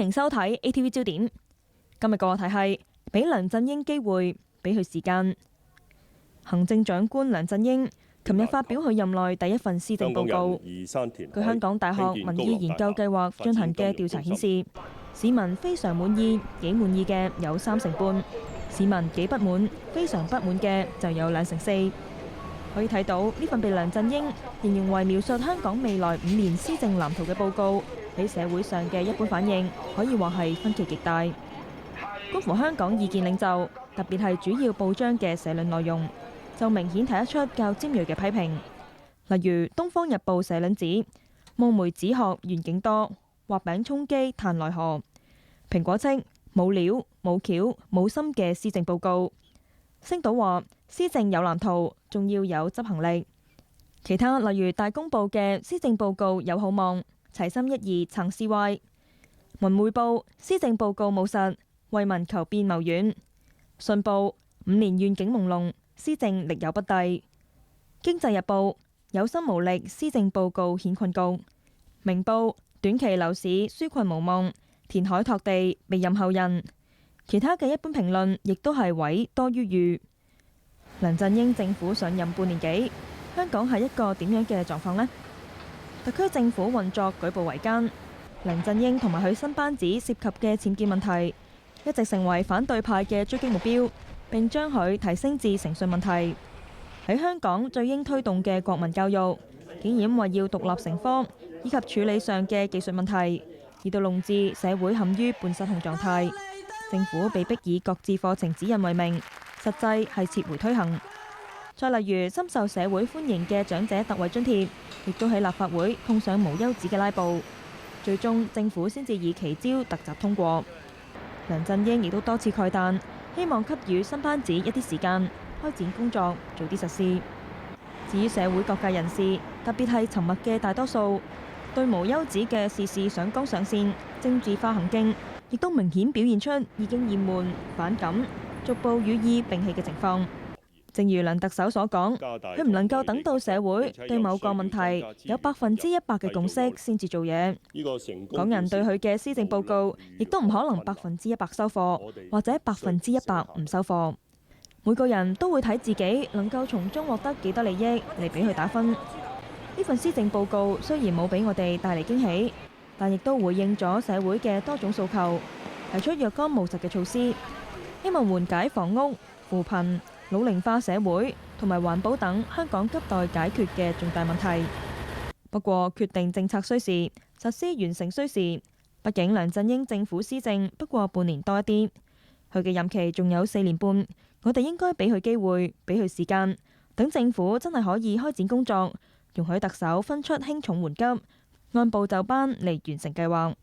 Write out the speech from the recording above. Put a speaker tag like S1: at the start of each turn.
S1: 迎收睇 ATV 焦點。今日個話題係俾梁振英機會，俾佢時間。行政長官梁振英琴日發表佢任內第一份施政報告。據香港大學民意研究計劃進行嘅調查顯示，市民非常滿意、幾滿意嘅有30%，市民幾不滿、非常不滿嘅就有24%。可以睇到呢份被梁振英形容為描述香港未來5年施政藍圖嘅報告，喺社會上嘅一般反應可以話係分歧極大。觀乎香港意見領袖，特別係主要報章嘅社論內容，就明顯睇得出較尖銳嘅批評。例如《東方日報》社論指夢梅子學願景多，畫餅充飢嘆奈何。蘋果稱冇料冇橋冇心嘅施政報告。星島話施政有藍圖，仲要有執行力。其他例如大公報嘅施政報告有好望，齊心一意撐 CY。文匯報施政報告務實，為民求變謀遠。信報5年願景朦朧，施政力有不逮。經濟日報有心無力，施政報告顯困局。明報短期樓市紓困無望，填海拓地未任後人。其他嘅一般評論亦都係毀多於譽。梁振英政府上任半年幾，香港係一個點樣嘅狀況呢？特區政府運作舉步維艱，梁振英同埋佢新班子涉及嘅僭建問題一直成為反對派嘅追擊目標，並將佢提升至誠信問題。喺香港最應推動嘅國民教育，竟然為要獨立成科以及處理上嘅技術問題，而到弄致社會陷於半失控狀態。政府被迫以各自課程指引為名，實際係撤回推行。再例如深受社會歡迎嘅長者特惠津貼，亦都喺立法會碰上無休止嘅拉布，最終政府先至以奇招突襲通過。梁振英亦都多次慨嘆，希望給予新班子一啲時間開展工作，做啲實事。至於社會各界人士，特別係沉默嘅大多數，對無休止嘅事事上綱上線、政治化行徑，亦都明顯表現出已經厭悶、反感、逐步予以摒棄嘅情況。正如梁特首所講，佢唔能夠等到社會對某個問題有100%嘅共識先至做嘢。港人對佢嘅施政報告亦都唔可能100%收貨，或者100%唔收貨。每個人都會睇自己能夠從中獲得幾多利益嚟俾佢打分。呢份施政報告雖然冇俾我哋帶嚟驚喜，但亦都回應咗社會嘅多種訴求，提出若干務實嘅措施，希望緩解房屋、扶貧、老齡化社會同埋環保等香港急待解決嘅重大問題。不過決定政策需時，實施完成需時。畢竟梁振英政府施政不過半年多一啲，佢嘅任期仲有4年半，我哋應該俾佢機會，俾佢時間，等政府真係可以開展工作，容許特首分出輕重緩急，按部就班嚟完成計劃。